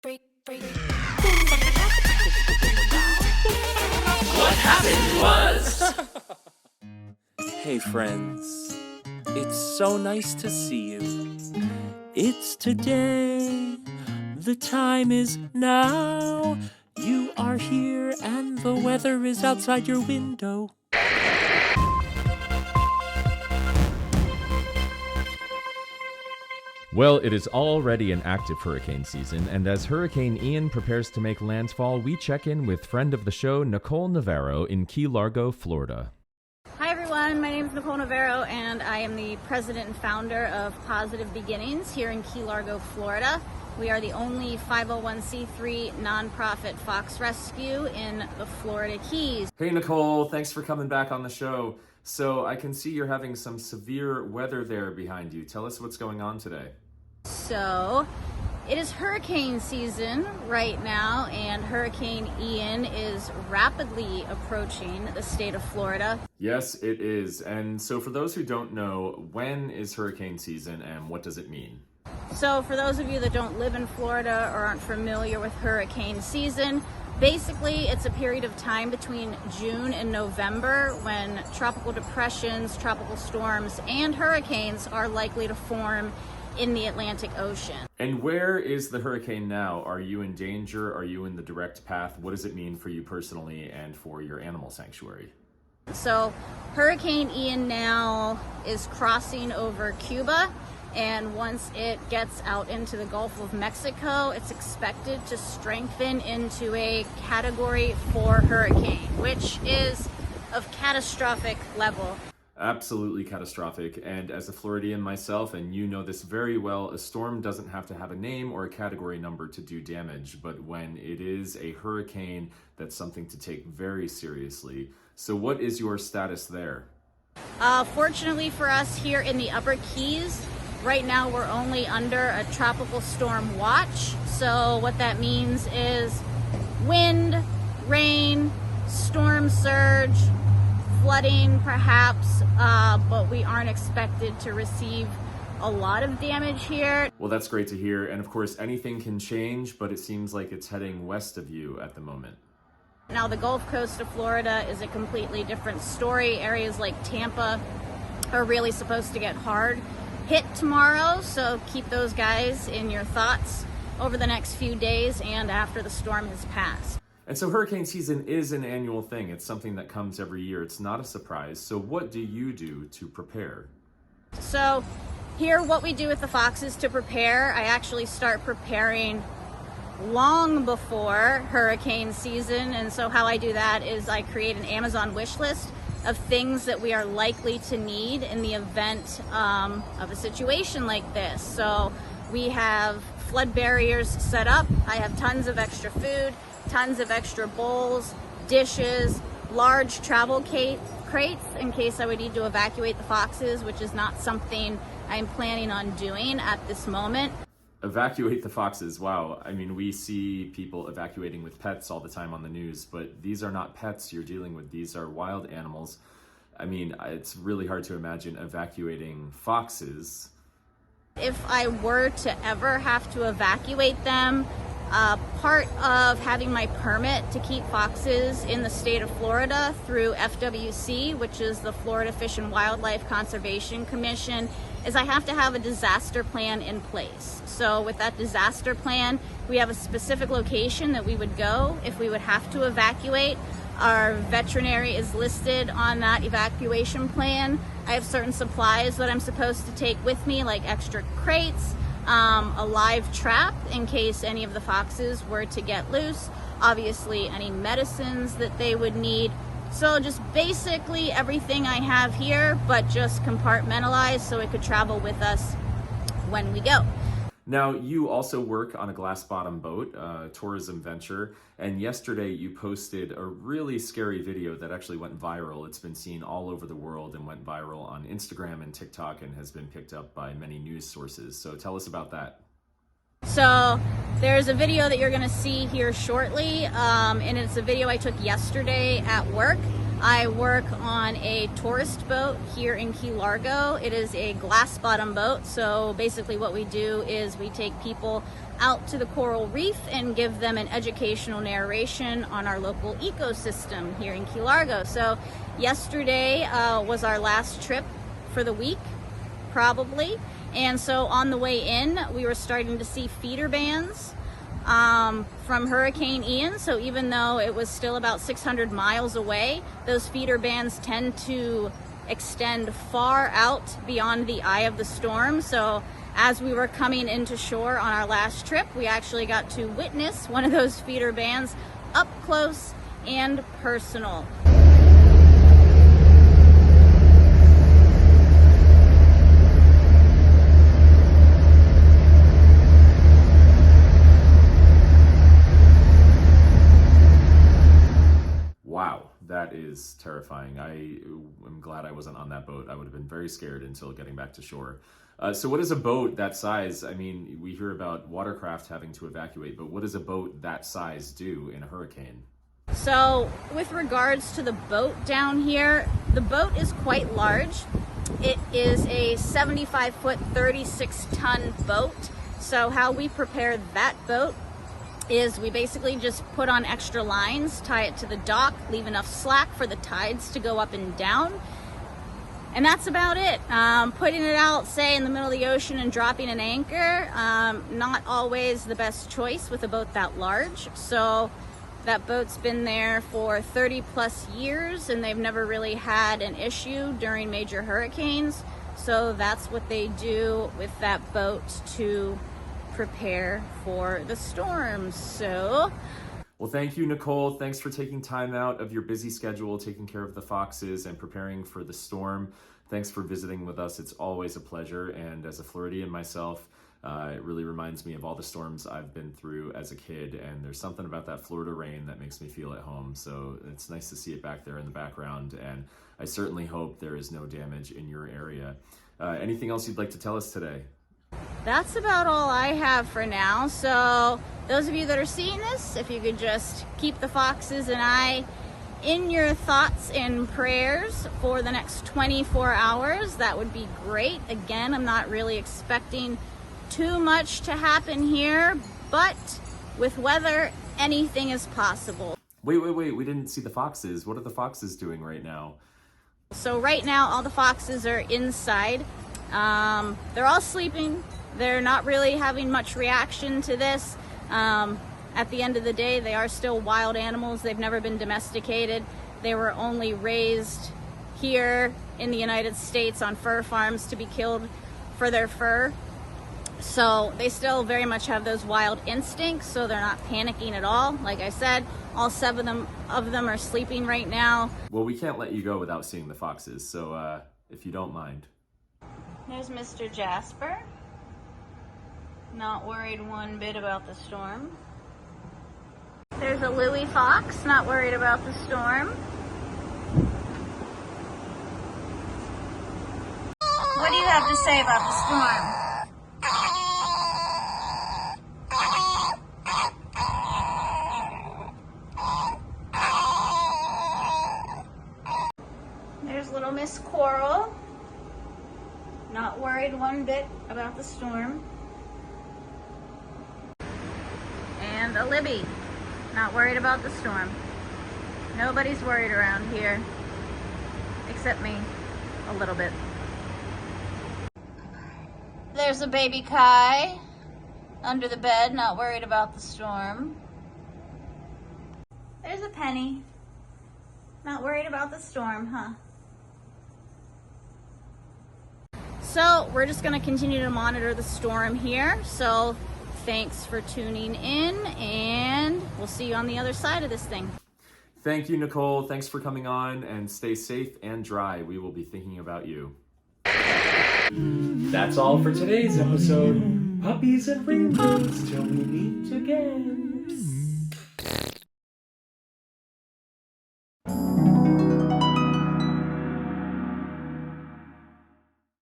What happened was... Hey friends, it's so nice to see you. It's today, the time is now. You are here and the weather is outside your window. Well, it is already an active hurricane season, and as Hurricane Ian prepares to make landfall, we check in with friend of the show, Nicole Navarro in Key Largo, Florida. Hi everyone, my name is Nicole Navarro, and I am the president and founder of Positive Beginnings here in Key Largo, Florida. We are the only 501c3 nonprofit fox rescue in the Florida Keys. Hey Nicole, thanks for coming back on the show. So I can see you're having some severe weather there behind you. Tell us what's going on today. So, it is hurricane season right now, and Hurricane Ian is rapidly approaching the state of Florida. Yes, it is. And so for those who don't know, when is hurricane season and what does it mean? So for those of you that don't live in Florida or aren't familiar with hurricane season, basically it's a period of time between June and November when tropical depressions, tropical storms, and hurricanes are likely to form in the Atlantic Ocean. And where is the hurricane now? Are you in danger? Are you in the direct path? What does it mean for you personally and for your animal sanctuary? So Hurricane Ian now is crossing over Cuba, and once it gets out into the Gulf of Mexico, it's expected to strengthen into a Category 4 hurricane, which is of catastrophic level. Absolutely catastrophic. And as a Floridian myself, and you know this very well, a storm doesn't have to have a name or a category number to do damage. But when it is a hurricane, that's something to take very seriously. So what is your status there? Fortunately for us here in the Upper Keys, right now we're only under a tropical storm watch. So what that means is wind, rain, storm surge, flooding perhaps, but we aren't expected to receive a lot of damage here. Well, that's great to hear. And of course, anything can change, but it seems like it's heading west of you at the moment. Now, the Gulf Coast of Florida is a completely different story. Areas like Tampa are really supposed to get hard hit tomorrow, so keep those guys in your thoughts over the next few days and after the storm has passed. And so hurricane season is an annual thing. It's something that comes every year. It's not a surprise. So what do you do to prepare? So here, what we do with the foxes to prepare, I actually start preparing long before hurricane season. And so how I do that is I create an Amazon wish list of things that we are likely to need in the event of a situation like this. So we have flood barriers set up. I have tons of extra food, tons of extra bowls, dishes, large travel crates in case I would need to evacuate the foxes, which is not something I'm planning on doing at this moment. Evacuate the foxes. Wow. I mean, we see people evacuating with pets all the time on the news, but these are not pets you're dealing with. These are wild animals. I mean, it's really hard to imagine evacuating foxes. If I were to ever have to evacuate them, part of having my permit to keep foxes in the state of Florida through FWC, which is the Florida Fish and Wildlife Conservation Commission, is I have to have a disaster plan in place. So with that disaster plan, we have a specific location that we would go if we would have to evacuate. Our veterinary is listed on that evacuation plan. I have certain supplies that I'm supposed to take with me, like extra crates, a live trap in case any of the foxes were to get loose, obviously any medicines that they would need. So just basically everything I have here, but just compartmentalized so it could travel with us when we go. Now, you also work on a glass-bottom boat, tourism venture, and yesterday you posted a really scary video that actually went viral. It's been seen all over the world and went viral on Instagram and TikTok and has been picked up by many news sources. So tell us about that. So there's a video that you're going to see here shortly, and it's a video I took yesterday at work. I work on a tourist boat here in Key Largo. It is a glass bottom boat, so basically what we do is we take people out to the coral reef and give them an educational narration on our local ecosystem here in Key Largo. So yesterday was our last trip for the week, probably. And so on the way in, we were starting to see feeder bands from Hurricane Ian. So even though it was still about 600 miles away, those feeder bands tend to extend far out beyond the eye of the storm. So as we were coming into shore on our last trip, we actually got to witness one of those feeder bands up close and personal. Wow, that is terrifying. I am glad I wasn't on that boat. I would have been very scared until getting back to shore. So what is a boat that size? I mean, we hear about watercraft having to evacuate, but what does a boat that size do in a hurricane? So with regards to the boat down here, the boat is quite large. It is a 75-foot, 36-ton boat. So how we prepare that boat is we basically just put on extra lines, tie it to the dock, leave enough slack for the tides to go up and down. And that's about it. Putting it out, say, in the middle of the ocean and dropping an anchor, not always the best choice with a boat that large. So that boat's been there for 30 plus years and they've never really had an issue during major hurricanes. So that's what they do with that boat to prepare for the storms. So Well, thank you, Nicole. Thanks for taking time out of your busy schedule, taking care of the foxes and preparing for the storm. Thanks for visiting with us. It's always a pleasure. And as a Floridian myself, it really reminds me of all the storms I've been through as a kid. And there's something about that Florida rain that makes me feel at home. So it's nice to see it back there in the background. And I certainly hope there is no damage in your area. Anything else you'd like to tell us today? that's about all I have for now. So those of you that are seeing this, if you could just keep the foxes and I in your thoughts and prayers for the next 24 hours, that would be great. Again, I'm not really expecting too much to happen here, but with weather, anything is possible. Wait, we didn't see the foxes. What are the foxes doing right now? So right now, all the foxes are inside. They're all sleeping. They're not really having much reaction to this. At the end of the day, they are still wild animals. They've never been domesticated. They were only raised here in the United States on fur farms to be killed for their fur. So they still very much have those wild instincts, so they're not panicking at all. Like I said, all 7 of them are sleeping right now. Well, we can't let you go without seeing the foxes, so if you don't mind. There's Mr. Jasper. Not worried one bit about the storm. There's a Louie fox, not worried about the storm. What do you have to say about the storm? There's little Miss Coral. Not worried one bit about the storm. And a Libby. Not worried about the storm. Nobody's worried around here. Except me. A little bit. There's a baby Kai. Under the bed, not worried about the storm. There's a Penny. Not worried about the storm, huh? So we're just going to continue to monitor the storm here. So thanks for tuning in, and we'll see you on the other side of this thing. Thank you, Nicole. Thanks for coming on, and stay safe and dry. We will be thinking about you. That's all for today's episode. Puppies and rainbows till we meet again.